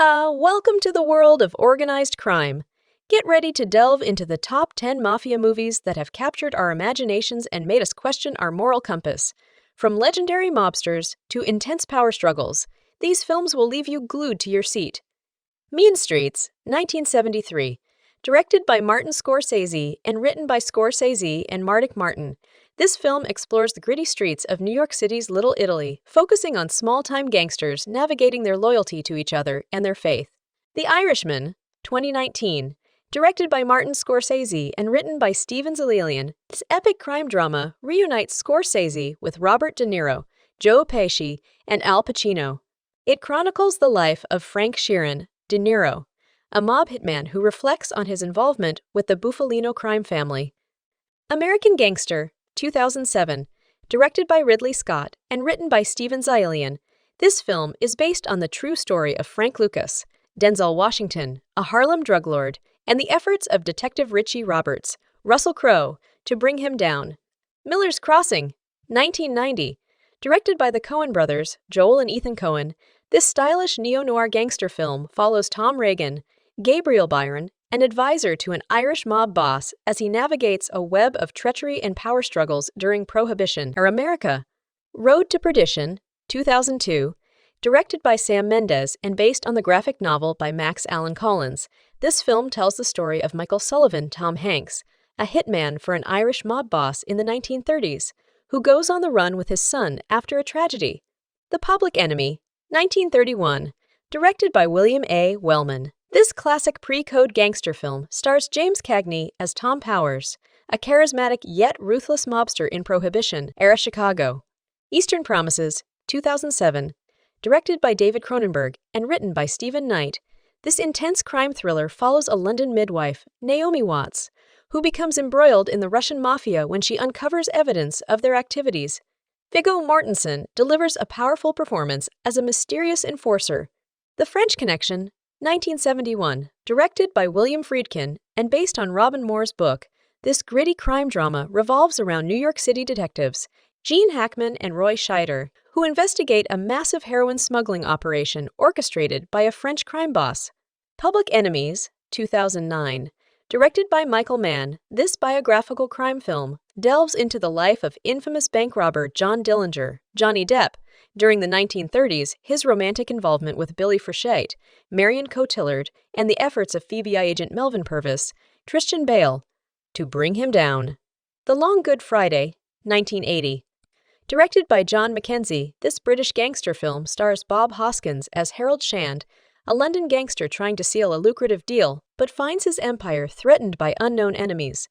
Welcome to the world of organized crime. Get ready to delve into the top 10 mafia movies that have captured our imaginations and made us question our moral compass. From legendary mobsters to intense power struggles, these films will leave you glued to your seat. Mean Streets, 1973. Directed by Martin Scorsese and written by Scorsese and Mardik Martin, this film explores the gritty streets of New York City's Little Italy, focusing on small-time gangsters navigating their loyalty to each other and their faith. The Irishman, 2019. Directed by Martin Scorsese and written by Steven Zalilian, this epic crime drama reunites Scorsese with Robert De Niro, Joe Pesci, and Al Pacino. It chronicles the life of Frank Sheeran, De Niro, a mob hitman who reflects on his involvement with the Bufalino crime family. American Gangster, 2007. Directed by Ridley Scott and written by Steven Zaillian, this film is based on the true story of Frank Lucas, Denzel Washington, a Harlem drug lord, and the efforts of Detective Richie Roberts, Russell Crowe, to bring him down. Miller's Crossing, 1990. Directed by the Coen brothers, Joel and Ethan Coen, this stylish neo-noir gangster film follows Tom Reagan, Gabriel Byron, an advisor to an Irish mob boss as he navigates a web of treachery and power struggles during Prohibition-era America. Road to Perdition, 2002. Directed by Sam Mendes and based on the graphic novel by Max Allan Collins, this film tells the story of Michael Sullivan, Tom Hanks, a hitman for an Irish mob boss in the 1930s, who goes on the run with his son after a tragedy. The Public Enemy, 1931. Directed by William A. Wellman. This classic pre-code gangster film stars James Cagney as Tom Powers, a charismatic yet ruthless mobster in Prohibition-era Chicago. Eastern Promises, 2007. Directed by David Cronenberg and written by Stephen Knight, this intense crime thriller follows a London midwife, Naomi Watts, who becomes embroiled in the Russian Mafia when she uncovers evidence of their activities. Viggo Mortensen delivers a powerful performance as a mysterious enforcer. The French Connection, 1971. Directed by William Friedkin and based on Robin Moore's book, this gritty crime drama revolves around New York City detectives Gene Hackman and Roy Scheider, who investigate a massive heroin smuggling operation orchestrated by a French crime boss. Public Enemies, 2009. Directed by Michael Mann, this biographical crime film delves into the life of infamous bank robber John Dillinger, Johnny Depp, during the 1930s, his romantic involvement with Billy Frechette, Marion Cotillard, and the efforts of FBI agent Melvin Purvis, Christian Bale, to bring him down. The Long Good Friday, 1980. Directed by John Mackenzie, this British gangster film stars Bob Hoskins as Harold Shand, a London gangster trying to seal a lucrative deal, but finds his empire threatened by unknown enemies.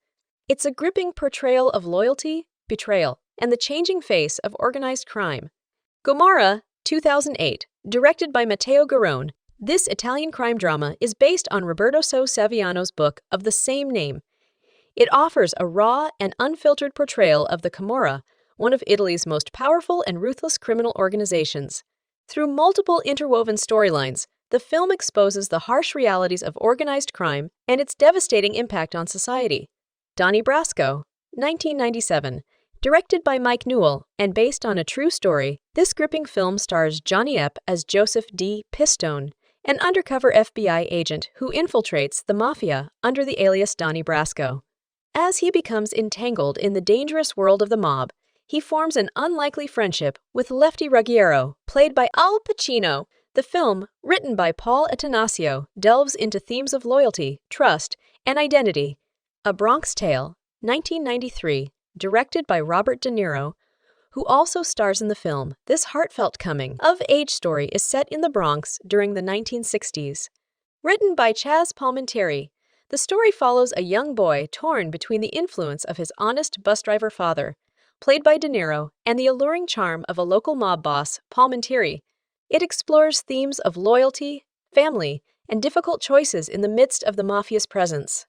It's a gripping portrayal of loyalty, betrayal, and the changing face of organized crime. Gomorrah, 2008. Directed by Matteo Garrone, this Italian crime drama is based on Roberto Saviano's book of the same name. It offers a raw and unfiltered portrayal of the Camorra, one of Italy's most powerful and ruthless criminal organizations. Through multiple interwoven storylines, the film exposes the harsh realities of organized crime and its devastating impact on society. Donnie Brasco, 1997. Directed by Mike Newell and based on a true story, this gripping film stars Johnny Depp as Joseph D. Pistone, an undercover FBI agent who infiltrates the Mafia under the alias Donnie Brasco. As he becomes entangled in the dangerous world of the mob, he forms an unlikely friendship with Lefty Ruggiero, played by Al Pacino. The film, written by Paul Attanasio, delves into themes of loyalty, trust, and identity. A Bronx Tale, 1993. Directed by Robert De Niro, who also stars in the film. This heartfelt coming-of-age story is set in the Bronx during the 1960s. Written by Chaz Palminteri, the story follows a young boy torn between the influence of his honest bus driver father, played by De Niro, and the alluring charm of a local mob boss, Palminteri. It explores themes of loyalty, family, and difficult choices in the midst of the Mafia's presence.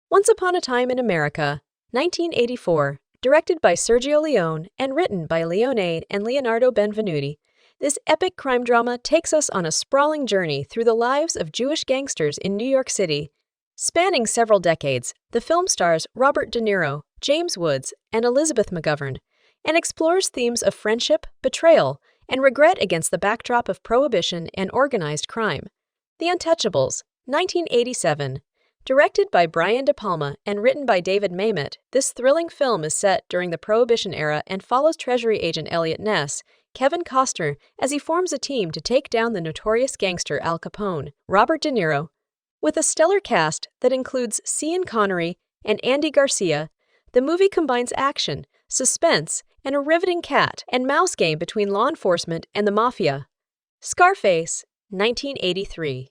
Once Upon a Time in America, 1984. Directed by Sergio Leone and written by Leone and Leonardo Benvenuti, this epic crime drama takes us on a sprawling journey through the lives of Jewish gangsters in New York City. Spanning several decades, the film stars Robert De Niro, James Woods, and Elizabeth McGovern, and explores themes of friendship, betrayal, and regret against the backdrop of prohibition and organized crime. The Untouchables, 1987. Directed by Brian De Palma and written by David Mamet, this thrilling film is set during the Prohibition era and follows Treasury agent Elliot Ness, Kevin Costner, as he forms a team to take down the notorious gangster Al Capone, Robert De Niro. With a stellar cast that includes Sean Connery and Andy Garcia, the movie combines action, suspense, and a riveting cat and mouse game between law enforcement and the Mafia. Scarface, 1983.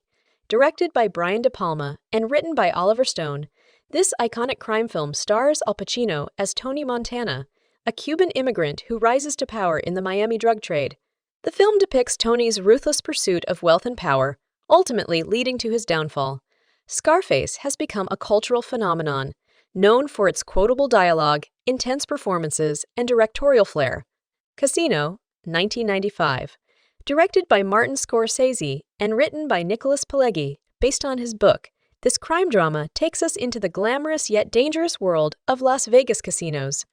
Directed by Brian De Palma and written by Oliver Stone, this iconic crime film stars Al Pacino as Tony Montana, a Cuban immigrant who rises to power in the Miami drug trade. The film depicts Tony's ruthless pursuit of wealth and power, ultimately leading to his downfall. Scarface has become a cultural phenomenon, known for its quotable dialogue, intense performances, and directorial flair. Casino, 1995. Directed by Martin Scorsese and written by Nicholas Pileggi, based on his book, this crime drama takes us into the glamorous yet dangerous world of Las Vegas casinos.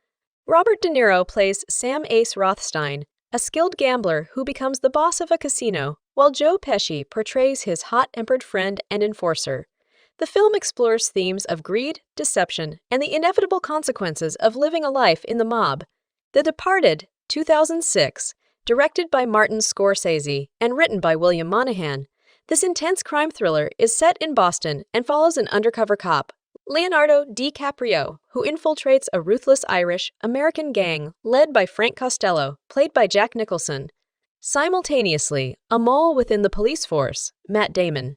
Robert De Niro plays Sam Ace Rothstein, a skilled gambler who becomes the boss of a casino, while Joe Pesci portrays his hot-tempered friend and enforcer. The film explores themes of greed, deception, and the inevitable consequences of living a life in the mob. The Departed, 2006. Directed by Martin Scorsese and written by William Monahan, this intense crime thriller is set in Boston and follows an undercover cop, Leonardo DiCaprio, who infiltrates a ruthless Irish-American gang led by Frank Costello, played by Jack Nicholson. Simultaneously, a mole within the police force, Matt Damon,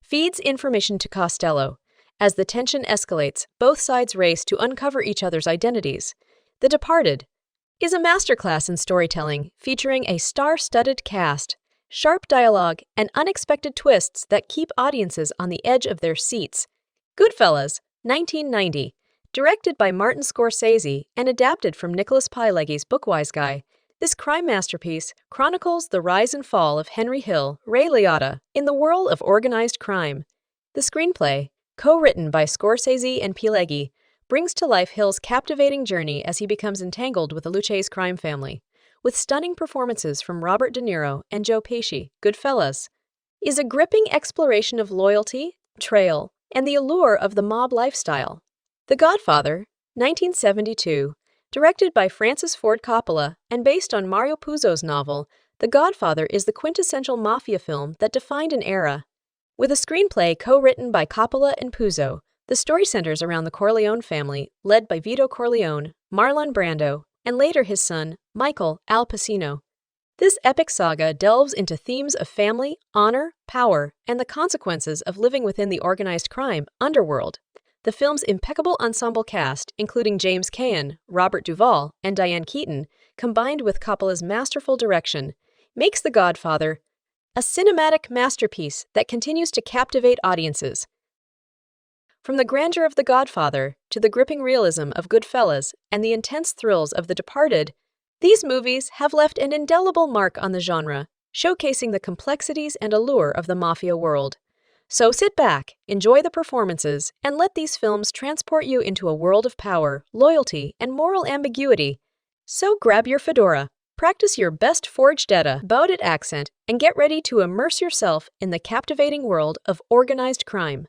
feeds information to Costello. As the tension escalates, both sides race to uncover each other's identities. The Departed is a masterclass in storytelling featuring a star-studded cast, sharp dialogue, and unexpected twists that keep audiences on the edge of their seats. Goodfellas, 1990. Directed by Martin Scorsese and adapted from Nicholas Pileggi's book Wise Guy, this crime masterpiece chronicles the rise and fall of Henry Hill, Ray Liotta, in the world of organized crime. The screenplay, co-written by Scorsese and Pileggi, brings to life Hill's captivating journey as he becomes entangled with the Lucchese crime family. With stunning performances from Robert De Niro and Joe Pesci, Goodfellas is a gripping exploration of loyalty, betrayal, and the allure of the mob lifestyle. The Godfather, 1972. Directed by Francis Ford Coppola and based on Mario Puzo's novel, The Godfather is the quintessential mafia film that defined an era. With a screenplay co-written by Coppola and Puzo, the story centers around the Corleone family, led by Vito Corleone, Marlon Brando, and later his son, Michael Al Pacino. This epic saga delves into themes of family, honor, power, and the consequences of living within the organized crime underworld. The film's impeccable ensemble cast, including James Caan, Robert Duvall, and Diane Keaton, combined with Coppola's masterful direction, makes The Godfather a cinematic masterpiece that continues to captivate audiences. From the grandeur of The Godfather to the gripping realism of Goodfellas and the intense thrills of The Departed, these movies have left an indelible mark on the genre, showcasing the complexities and allure of the mafia world. So sit back, enjoy the performances, and let these films transport you into a world of power, loyalty, and moral ambiguity. So grab your fedora, practice your best forged about it accent, and get ready to immerse yourself in the captivating world of organized crime.